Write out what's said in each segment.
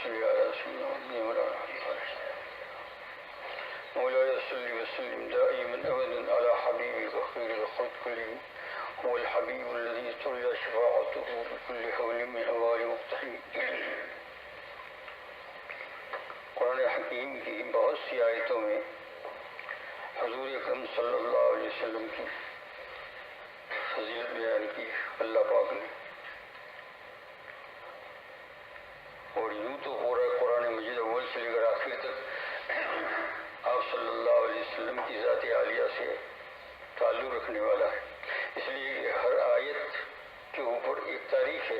صل على سيدنا محمد مولاي صل وسلم دائما ابدا على حبيبك خير الخلق كلهم هو الحبيب الذي ترجى شفاعته بكل حول من حوال مقتحم. قرآن حکیم کی بہت سی آیتوں میں حضور اکرم صلی اللہ علیہ وسلم کی فضیلت بیان کی اللہ پاک نے، اور یوں تو پورا قرآن مجید اول سے لے کر آخر تک آپ صلی اللہ علیہ وسلم کی ذات عالیہ سے تعلق رکھنے والا ہے. اس لیے ہر آیت کے اوپر ایک تاریخ ہے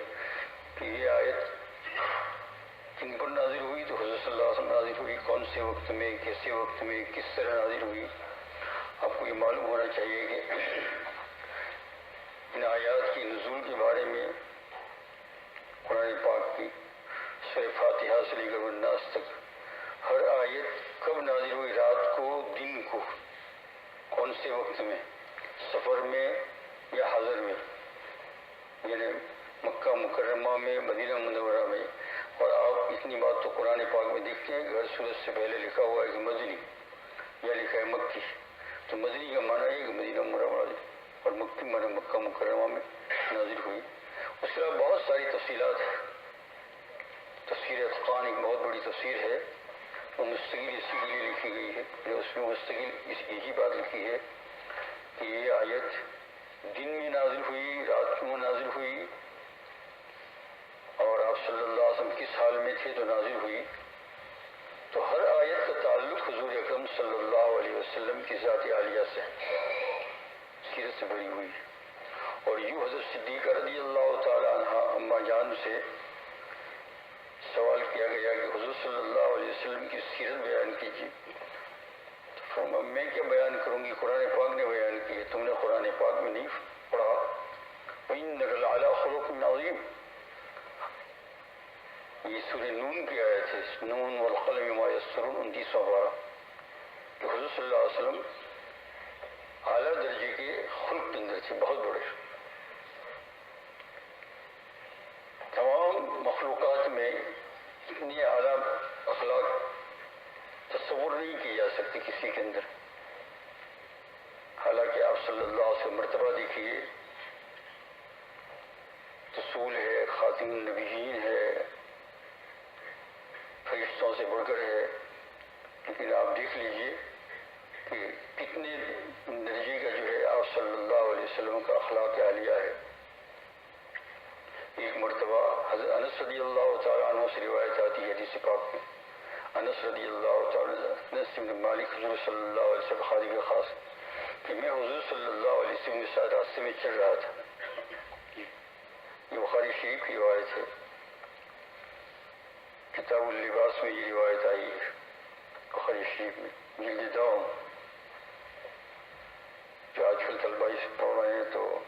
کہ یہ آیت کن پر نازل ہوئی، تو حضرت صلی اللہ علیہ وسلم نازل ہوئی، کون سے وقت میں، کیسے وقت میں، کس طرح نازل ہوئی. آپ کو یہ معلوم ہونا چاہیے کہ ان آیات کی نزول کے بارے میں قرآن پاک کی سورہ فاتحہ سے لے کر الناس تک ہر آیت کب نازل ہوئی، رات کو، دن کو، کون سے وقت میں، سفر میں یا حضر میں، یعنی مکہ مکرمہ میں، مدینہ منورہ میں. اور آپ اتنی بات تو قرآن پاک میں دیکھتے ہیں کہ ہر سورت سے پہلے لکھا ہوا ہے کہ مدنی یا لکھا ہے مکی. تو مدنی کا معنی ہے کہ مدینہ منورہ اور مکی معنی مکہ مکرمہ میں نازل ہوئی. اس کے علاوہ بہت ساری تفصیلات ہیں. تفسیر اتقان ایک بہت بڑی تفسیر ہے، وہ مستقل اسی کے لیے لکھی گئی ہے. اس میں مستقل یہی بات لکھی ہے کہ یہ آیت دن میں نازل ہوئی، رات میں نازل ہوئی، اور آپ صلی اللہ علیہ وسلم کس حال میں تھے تو نازل ہوئی. تو ہر آیت کا تعلق حضور اکرم صلی اللہ علیہ وسلم کی ذات عالیہ سے، سیرت سے بھری ہوئی. اور یوں حضرت صدیقہ رضی اللہ تعالی عنہ اما جان سے سوال کیا گیا کہ حضور صلی اللہ علیہ وسلم کی سیرت بیان کیجیے. تو فرمایا میں کیا بیان کروں گی، قرآن پاک نے بیان کی ہے، تم نے قرآن پاک میں نہیں پڑھا. وَإِنَّكَ لَعَلَىٰ خُلُقٍ عَظِيمٍ، یہ سورہ نون کی آیت ہے، نون والقلم ما یسطرون، 29واں پارہ، کہ حضور صلی اللہ علیہ وسلم اعلیٰ درجے کے خلق کے اندر تھے، بہت بڑے. تمام مخلوقات میں اتنی اعلیٰ اخلاق تصور نہیں کی جا سکتی کسی کے اندر. حالانکہ آپ صلی اللہ علیہ وسلم مرتبہ دیکھیے، رسول ہے، خاتم النبیین ہے، فرشتوں سے بڑھ کر ہے. لیکن آپ دیکھ لیجئے کہ کتنے درجے کا جو ہے آپ صلی اللہ علیہ وسلم کا اخلاق عالیہ ہے. ایک مرتبہ حضرت انس رضی اللہ تعالیٰ عنہ سے روایت آتی ہے حدیث پاک میں، انس رضی اللہ تعالیٰ انس بن مالک حضور صلی اللہ علیہ وسلم خادم خاص، کہ میں حضور صلی اللہ علیہ وسلم کے ساتھ راستے میں چل رہا تھا. یہ بخاری شریف کی روایت ہے، کتاب اللباس میں یہ روایت آئی ہے، بخاری شریف میں جلد داؤں، جو آج کل طلبہ اس پڑھ رہے ہیں. تو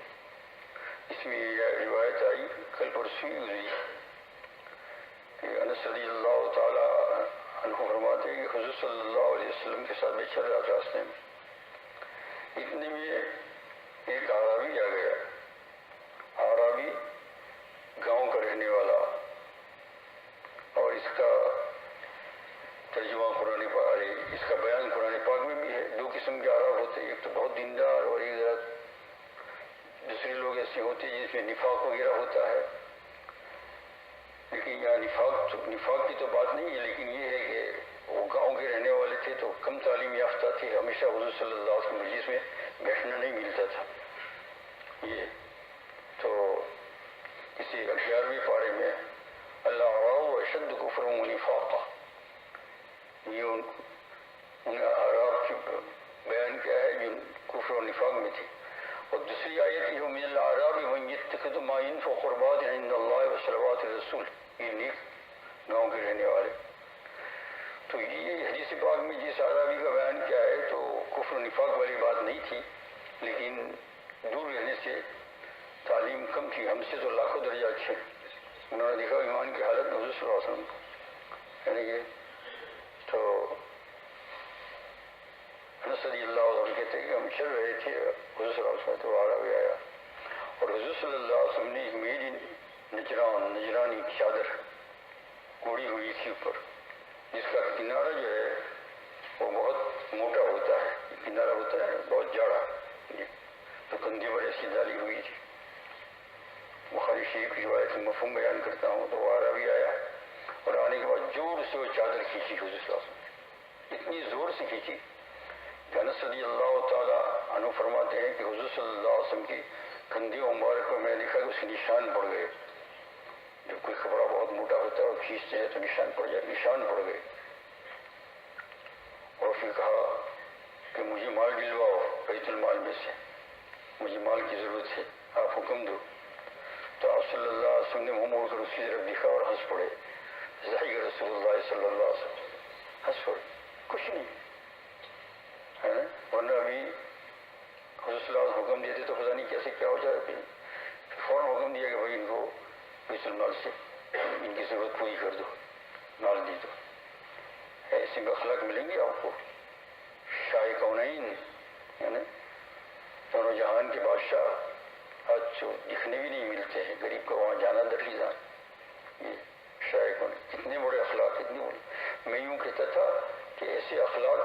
اس میں یہ روایت آئی، کل پرسوں ہوئی، کہ انس رضی اللہ تعالیٰ عنہ فرماتے ہیں کہ حضور صلی اللہ علیہ وسلم کے ساتھ میں چل رہا تھا راستے میں. اتنے میں ایک اعرابی آ گیا. اعرابی گاؤں کا رہنے والا، اور اس کا ترجمہ قرآن پاک، اس کا بیان قرآن پاک میں بھی ہے. دو قسم کے اعراب ہوتے ہیں، ایک تو بہت دیندار، اور ایک ذرا دوسرے لوگ ایسے ہوتے ہیں جس میں نفاق وغیرہ ہوتا ہے. لیکن یہاں نفاق کی تو بات نہیں ہے، لیکن یہ ہے کہ وہ گاؤں کے رہنے والے تھے تو کم تعلیم یافتہ تھے، ہمیشہ حضور صلی اللہ علیہ وسلم مجلس میں بیٹھنا نہیں ملتا تھا. یہ تو کسی 11ویں پارے میں اللہ اعراب اشد کفر و نفاقا، یہ ان اعراب کی بیان کیا ہے جو کفر و نفاق میں تھی. اور دوسری آیت یہ من الاعراب من یتخذ ما ينفع قربات عند اللہ وصلوات الرسول، یہ نیک گاؤں کے رہنے والے. تو یہ حدیث پاک میں جس اعرابی کا بیان کیا ہے تو کفر و نفاق والی بات نہیں تھی، لیکن دور رہنے سے تعلیم کم تھی، ہم سے تو لاکھوں درجہ اچھے. انہوں نے دیکھا ایمان کی حالت میں حضور صلی اللہ علیہ وسلم یعنی کہ تو انس رضی اللہ عنہ کہتے ہیں کہ ہم چل رہے تھے، حضور صلی اللہ علیہ وسلم تو اعرابی آیا، اور حضور صلی اللہ علیہ وسلم نے ایک میری نجرانی چادر کوڑی ہوئی تھی اوپر، جس کا کنارہ جو ہے وہ بہت موٹا ہوتا ہے، کنارہ ہوتا ہے بہت جاڑا، تو کندھی پر ایسی ڈالی ہوئی تھی۔ بخاری شریف کی روایت میں مفہوم بیان کرتا ہوں تو وہ عربی آیا اور آنے کے بعد زور سے وہ چادر کھینچی حضور صلی اللہ علیہ وسلم، اتنی زور سے کھینچی کہ انس رضی اللہ تعالیٰ عنہ فرماتے ہیں کہ حضور صلی اللہ علیہ وسلم کی کندھیوں مبارک کو میں نے دیکھا کہ اس کے نشان پڑ گئے، جب کوئی کپڑا بہت موٹا ہوتا ہے اور کھینچتے ہیں تو نشان پڑ جائے، نشان پڑ گئے۔ اور پھر کہا کہ مجھے مال دلواؤ بیت المال میں سے، مجھے مال کی ضرورت ہے، آپ حکم دو۔ تو آپ صلی اللہ علیہ وسلم نے منہ موڑ کر اس کی طرف دیکھا اور ہنس پڑے، ظاہر رسول اللہ صلی اللہ علیہ وسلم ہنس پڑے، کچھ نہیں ہے نا، ورنہ ابھی حضور صلی اللہ علیہ وسلم حکم دیتے تو پتہ نہیں کیسے کیا ہو جائے۔ پھر فوراً حکم دیا کہ بھائی ان کو بیت المال سے ان کی ضرورت پوری کر دو، مال دی دو۔ ایسے میں اخلاق ملیں گے آپ کو، شاہ کونین یعنی دونوں جہان کے بادشاہ آج جو دکھنے بھی نہیں ملتے ہیں، غریب کو وہاں جانا درلیزان، یہ شاہ کونین اتنے بڑے اخلاق، اتنے بڑے۔ میں یوں کہتا تھا کہ ایسے اخلاق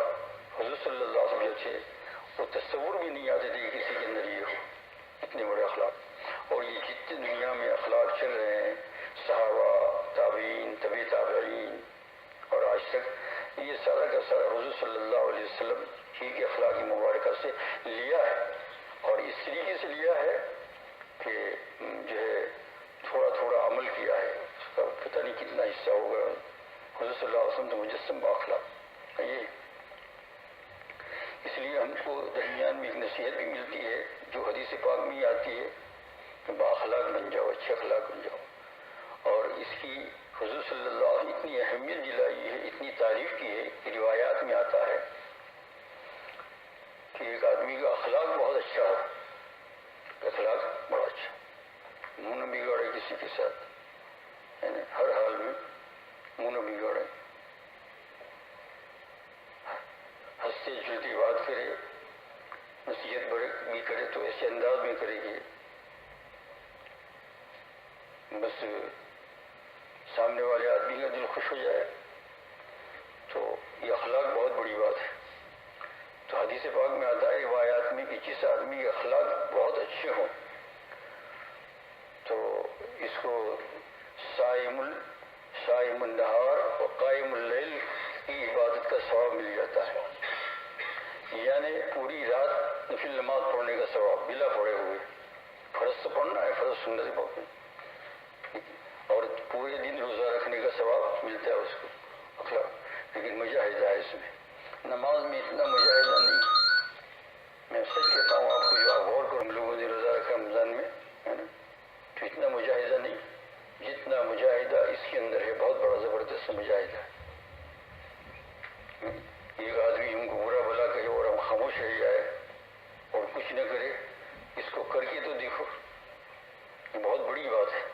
حضور صلی اللہ علیہ وسلم جو تھے وہ تصور بھی نہیں آتے تھے کہ کسی کے اندر یہ ہو، اتنے بڑے اخلاق۔ اور یہ جتنے دنیا میں اخلاق چل رہے ہیں، صحابہ، تابعین، طبع تابعین اور آج تک، یہ سارا کا سارا حضور صلی اللہ علیہ وسلم ہی کے اخلاقی مبارکہ سے لیا ہے، اور اس طریقے سے لیا ہے کہ جو ہے تھوڑا تھوڑا عمل کیا ہے، اس کا پتہ نہیں کتنا حصہ ہوگا۔ حضور صلی اللہ علیہ وسلم تو مجسم باخلاق، یہ اس لیے ہم کو درمیان میں ایک نصیحت بھی ملتی ہے جو حدیث پاک میں ہی آتی ہے کہ باخلاق بن جاؤ، اچھے اخلاق بن جاؤ۔ اور اس کی حضور صلی اللہ علیہ وسلم اتنی اہمیت دلائی ہے، اتنی تعریف کی ہے کہ روایات میں آتا ہے کہ ایک آدمی کا اخلاق بہت اچھا ہو، اخلاق بڑا اچھا، منہ نہ بگاڑے کسی کے ساتھ، یعنی ہر حال میں منہ نہ بگاڑے، ہنستے جھلتی بات کرے، نصیحت بھی کرے تو ایسے انداز میں کرے گی بس سامنے والے آدمی کا دل خوش ہو جائے، تو یہ اخلاق بہت بڑی بات ہے۔ تو حدیث پاک میں آتا ہے روایات میں کہ جس آدمی کے اخلاق بہت اچھے ہوں تو اس کو صائم النہار و قائم اللیل کی عبادت کا ثواب مل جاتا ہے، یعنی پوری رات نفل نماز پڑھنے کا ثواب بلا پڑے ہوئے، فرض تو پڑھنا ہے، فرض سنت پڑھنا، اور پورے دن روزہ رکھنے کا ثواب ملتا ہے اس کو اخلاق۔ لیکن مجاہدہ ہے اس میں، نماز میں اتنا مجاہدہ نہیں، میں سچ کہتا ہوں آپ کو، جو آپ غور کرو، ہم لوگوں نے روزہ رکھا رمضان میں ہے نا، تو اتنا مجاہدہ نہیں جتنا مجاہدہ اس کے اندر ہے، بہت بڑا زبردست مجاہدہ ہے۔ ایک آدمی ہم کو برا بھلا کہے اور ہم خاموش رہ جائے اور کچھ نہ کرے، اس کو کر کے تو دیکھو، یہ بہت بڑی بات ہے۔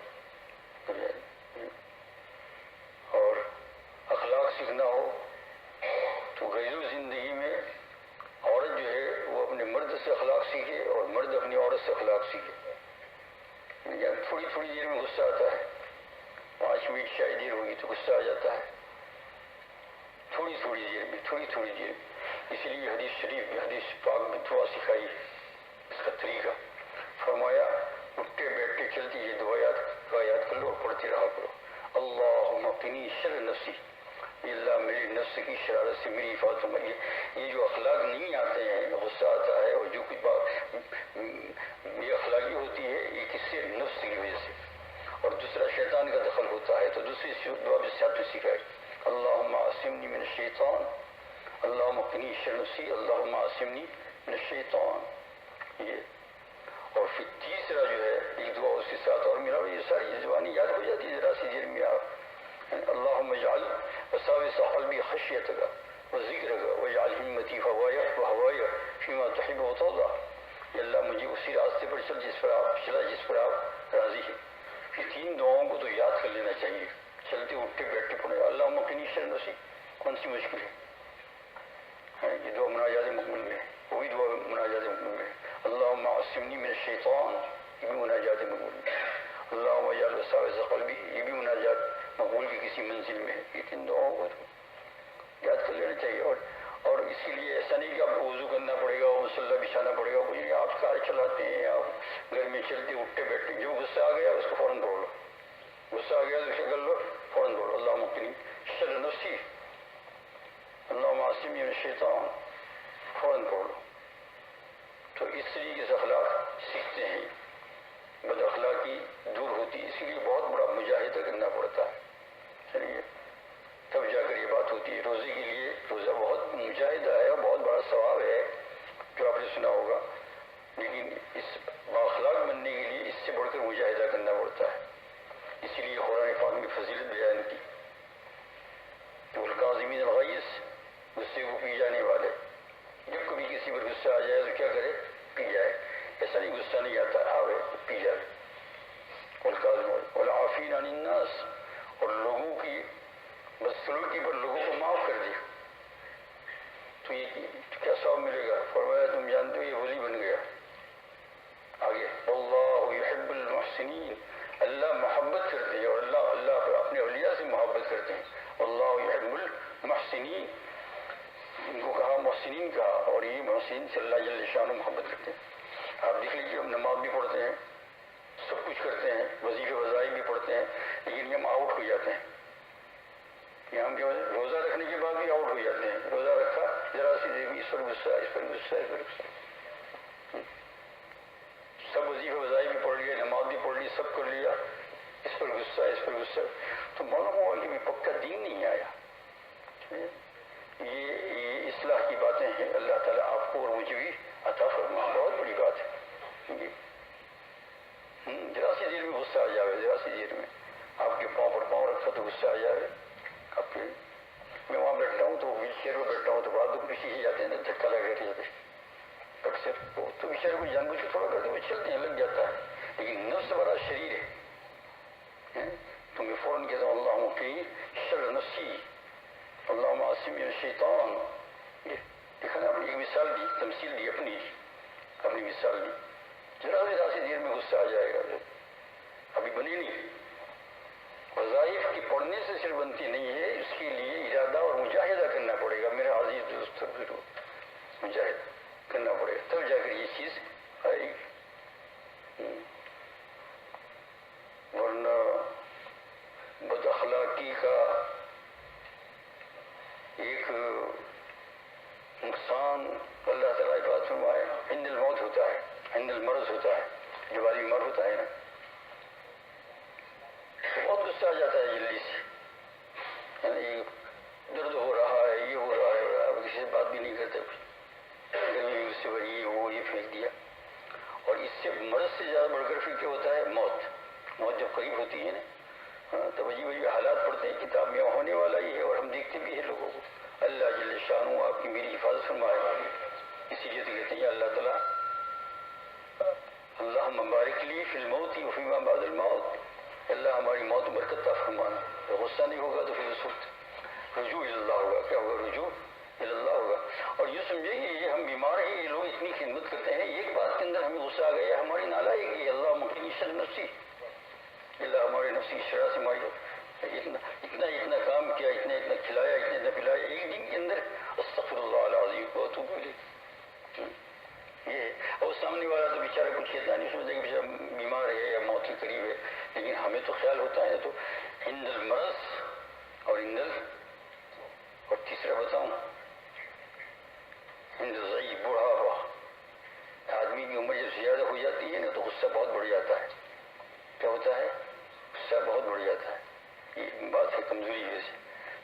اور اخلاق سیکھنا ہو تو گھریلو زندگی میں عورت جو ہے وہ اپنے مرد سے اخلاق سیکھے اور مرد اپنی عورت سے اخلاق سیکھے۔ یا تھوڑی تھوڑی دیر میں غصہ آتا ہے، 5 منٹ شاید دیر ہوگی تو غصہ آ جاتا ہے، تھوڑی تھوڑی دیر میں۔ اسی لیے حدیث شریف میں، حدیث پاک میں دعا سکھائی ہے، اس کا طریقہ فرمایا، اٹھتے بیٹھتے چلتی یہ دعا یاد کر لو اور پڑھتے رہا کرو، اللہم قنی شر نفسی، اللہ میری نفس کی شرارت سے میری حفاظت فرمائیے۔ یہ جو اخلاق نہیں آتے ہیں، غصہ آتا ہے اور جو کچھ بات بے اخلاقی ہوتی ہے، یہ کس سے؟ نفس کی وجہ سے، اور دوسرا شیطان کا دخل ہوتا ہے۔ تو دوسری دعا بھی ساتھ میں سکھائی، اللہم عاصمنی من الشیطان، اللہم قنی شر نفسی، اللہم عاصمنی من الشیطان، یہ۔ اور پھر تیسرا جو ہے ایک دعا اس کے ساتھ اور ملا، یہ ساری زبانی یاد ہو جاتی ہے ذرا سی دیر میں آپ، اللہم اجعل وساوس قلبی خشیتک وذکرک واجعل ہمتی ہوائی فیما تحب وترضی، یا اللہ مجھے اسی راستے پر چل جس پر آپ راضی ہیں۔ یہ 3 دعاؤں کو تو یاد کر لینا چاہیے، چلتے اٹھتے بیٹھتے پڑھے۔ اللہم قنی شر نفسی کون سی مشکل ہے، یہ دعا مناجات مقبول میں، وہی دعا مناجات مقبول میں۔ اللہم عاصمنی من الشیطان، یہ بھی مناجات مقبول میں۔ اللہم اجعل وساوس قلبی، یہ بھی مناجات مقبول کی کسی منزل میں. یہ 3 دعاؤں کو یاد کر لینا چاہیے. اور اسی لیے ایسا نہیں کہ آپ کو وضو کرنا پڑے گا, مصلی بچھانا پڑے گا, کچھ آپ کار چلاتے ہیں, آپ گھر میں چلتے اٹھتے بیٹھتے, جو غصہ آ گیا اس کو فوراً پڑھ لو. غصہ آ گیا تو اسے کر لو, فوراً پڑھ لو اللہم اقنی شر نفسی اللہم عاصمنی من الشیطان, فوراً پڑھ لو. تو اس طریقے سے اخلاق سیکھتے ہیں, بد اخلاقی دور ہوتی ہے. اسی لیے بہت بڑا مجاہدہ کرنا پڑتا ہے. چلیے تب جا کر یہ بات ہوتی ہے. روزے کے لیے روزہ بہت مجاہدہ ہے اور بہت بڑا ثواب ہے جو آپ نے سنا ہوگا, لیکن اس بااخلاق بننے کے لیے اس سے بڑھ کر مجاہدہ کرنا پڑتا ہے. اسی لیے قرآن پاک میں فضیلت بیان کی, والکاظمین الغیظ, غصے کو پی جانے والے. جب کبھی کسی پر غصہ آ جائے تو کیا کرے, پی جائے. ایسا نہیں غصہ نہیں آتا, آوے پی جائے. والعافین عن الناس, اور لوگوں کی بدسلوکی پر لوگوں کو معاف کر دیا تو یہ کیا ثواب ملے گا. فرمایا تم جانتے ہو یہ ولی بن گیا. آگے واللہ یحب المحسنین, اللہ محبت کرتے ہیں, اور اللہ اپنے اولیاء سے محبت کرتے ہیں. اللہ یحب المحسنین, ان کو کہا محسنین کہا, اور یہ محسنین سے اللہ جل شانہ محبت کرتے ہیں. آپ دیکھ لیجیے ہم نماز بھی پڑھتے ہیں, سب کچھ کرتے ہیں, وظیفے وظائف بھی پڑھتے ہیں, لیکن ہم آؤٹ ہو جاتے ہیں. یہاں کے روزہ رکھنے کے بعد بھی آؤٹ ہو جاتے ہیں. روزہ رکھا ذرا سی دیر میں اس پر غصہ, اس پر غصہ, اس پر غصہ. سب وظیفے وظائف بھی پڑھ لیے, نماز بھی پڑھ لی, سب کر لیا, اس پر غصہ, اس پر غصہ. تو معلوم ہوا کہ پکا دین نہیں آیا. یہ اصلاح کی باتیں ہیں. اللہ تعالیٰ آپ کو اور مجھے بھی عطا فرمائے. بہت بڑی بات ہے. ذرا سی دیر میں غصہ آ جائے, ذرا سی دیر میں آپ کے پاؤں پر پاؤں رکھا تو غصہ آ جائے. آپ کے میں وہاں بیٹھتا ہوں تو ویل چیئر میں بیٹھتا ہوں تو بعد لوگ پیچھے ہی جاتے ہیں, دھکا لگا کے جاتے ہیں اکثر. تو بیچارے کو جان بوجھ کے تھوڑا کرتے ہوئے چلتے ہیں, لگ جاتا ہے. لیکن نفس بڑا شریر ہے, تو میں فوراً کہتا ہوں اللہم اقنی شر نفسی اللہم عاصمنی من الشیطان. یہ دیکھا نا, آپ نے ایک مثال دی, تمثیل دی, اپنی مثال دی. ذرا سی دیر میں غصہ آ جائے گا, ابھی بنی نہیں. وظائف کی پڑھنے سے صرف بنتی نہیں ہے, اس کے لیے ارادہ اور مجاہدہ کرنا پڑے گا. میرے عزیز دوست, ضرور مجاہدہ کرنا پڑے گا, تب جا کر یہ چیز آئے گی. ورنہ بد اخلاقی کا ایک نقصان اللہ تعالیٰ کی بات فرمائے عند الموت ہوتا ہے, عند المرض ہوتا ہے. جب آدمی مر ہوتا ہے نا تو بہت غصہ آ جاتا ہے جلدی سے, یعنی درد ہو رہا ہے, یہ ہو رہا ہے, اب کسی سے بات بھی نہیں کرتے, گرمی بھی اس سے بڑی وہ یہ پھینک دیا. اور اس سے مرض سے زیادہ بڑھ کر پھر کیا ہوتا ہے, موت جب قریب ہوتی ہے نا تو عجیب عجیب حالات پڑتے ہیں. کتاب میں ہونے والا ہی ہے اور ہم دیکھتے بھی ہیں لوگوں کو. اللہ جل شانہ آپ کی میری حفاظت فرمائے. اسی لیے تو کہتے ہیں اللہ تعالیٰ اللہم بارک لی فی الموت وفیما بعد الموت, اللہ ہماری موت برکت عطا فرمانا. تو غصہ نہیں ہوگا تو پھر اس وقت رجوع اللہ ہوگا. کیا ہوگا, رجوع اللہ ہوگا. اور یہ سمجھے کہ یہ ہم بیمار ہیں, یہ لوگ اتنی خدمت کرتے ہیں, ایک بات کے اندر ہمیں غصہ آ گیا, ہماری نالائقی. اللہ مقنی شر نفسی, اللہ ہمارے نفسی شرح سے ماری. اتنا کام کیا, اتنا کھلایا, اتنا پلایا, ایک دن کے اندر استغفر اللہ العظیم کو تو بولے یہ. اور سامنے والا تو بیچارہ کچھ کہتا نہیں, سمجھتا کہ بیچارہ بیمار ہے یا موت کے قریب ہے, لیکن ہمیں تو خیال ہوتا ہے. تو عند المرض اور اور تیسرا بتاؤں عند الضعیف, بڑھاپا. آدمی کی عمر جب زیادہ ہو جاتی ہے نا تو غصہ بہت بڑھ جاتا ہے. کیا ہوتا ہے, غصہ بہت بڑھ جاتا ہے. یہ بات ہے کمزوری جیسے.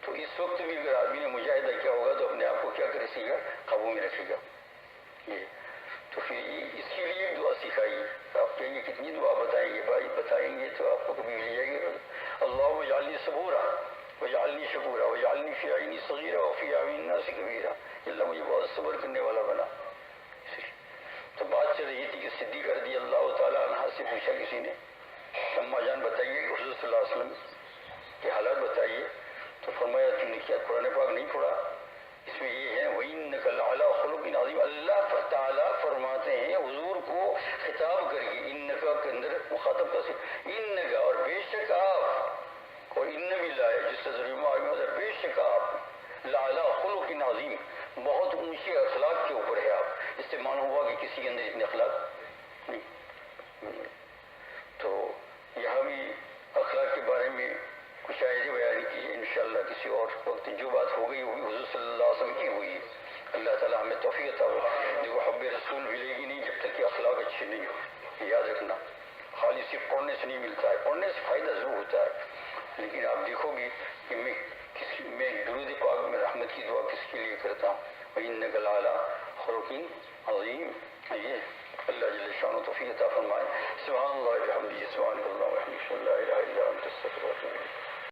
تو اس وقت بھی اگر آدمی نے مجاہدہ کیا ہوگا تو اپنے آپ کو کیا کرے سیکھا, قابو میں رکھے گا. یہ تو پھر اس کے لیے ایک دعا سکھائیے. آپ کہیں گے کتنی دعا بتائیں گے بھائی, بتائیں گے تو آپ کو کبھی مل جائے گی. اللہم اجعلنی صبورا واجعلنی شکورا واجعلنی فی عینی صغیرا وفی اعین الناس کبیرا. اللہ مجھے بہت صبر کرنے والا بنا. تو بات چل رہی تھی کہ صدیقہ رضی اللہ تعالیٰ عنہا سے پوچھا کسی نے, اماں جان بتائیے کہ حضور صلی اللہ علیہ وسلم کے حالات بتائیے. تو فرمایا تم نے کیا قرآن پاک نہیں پڑھا, اس میں یہ ہے وَإِنَّكَ لَعَلَىٰ خُلُقٍ عَظِيمٍ. اللہ تعالیٰ فرماتے ہیں حضور کو خطاب کر کے, انکا کے اندر مخاطب کا انکا, اور بے شک آپ, اور ان بھی جس سے ضروری معلوم ہے بے شک آپ لعلی خلق عظیم، بہت اونچے اخلاق کے اوپر ہے آپ. اس سے معلوم ہوا کہ کسی کے اندر اتنے اخلاق نہیں. تو یہاں بھی اخلاق کے بارے میں کچھ آیتیں بیان کی ہیں، انشاءاللہ کسی اور وقت. جو بات ہو گئی ہوگی حضور صلی اللہ علیہ وسلم کی ہوئی. اللہ تعالیٰ ہمیں توفیق عطا فرمائے. دیکھو حب رسول ملے گی نہیں جب تک کہ اخلاق اچھے نہیں ہو، یاد رکھنا. خالی صرف پڑھنے سے نہیں ملتا ہے، پڑھنے سے فائدہ ضرور ہوتا ہے، لیکن آپ دیکھو گی کہ میں درود پاک میں رحمت کی دعا کس کے لیے کرتا ہوں، وَإِنَّكَ لَعَلَىٰ خُلُقٍ عَظِيمٍ. یہ اللہ جل شانہ توفیق عطا فرمائے. سبحان اللہ وبحمدہ، سبحانک اللہم وبحمدک، لا الہ الا انت، استغفرک.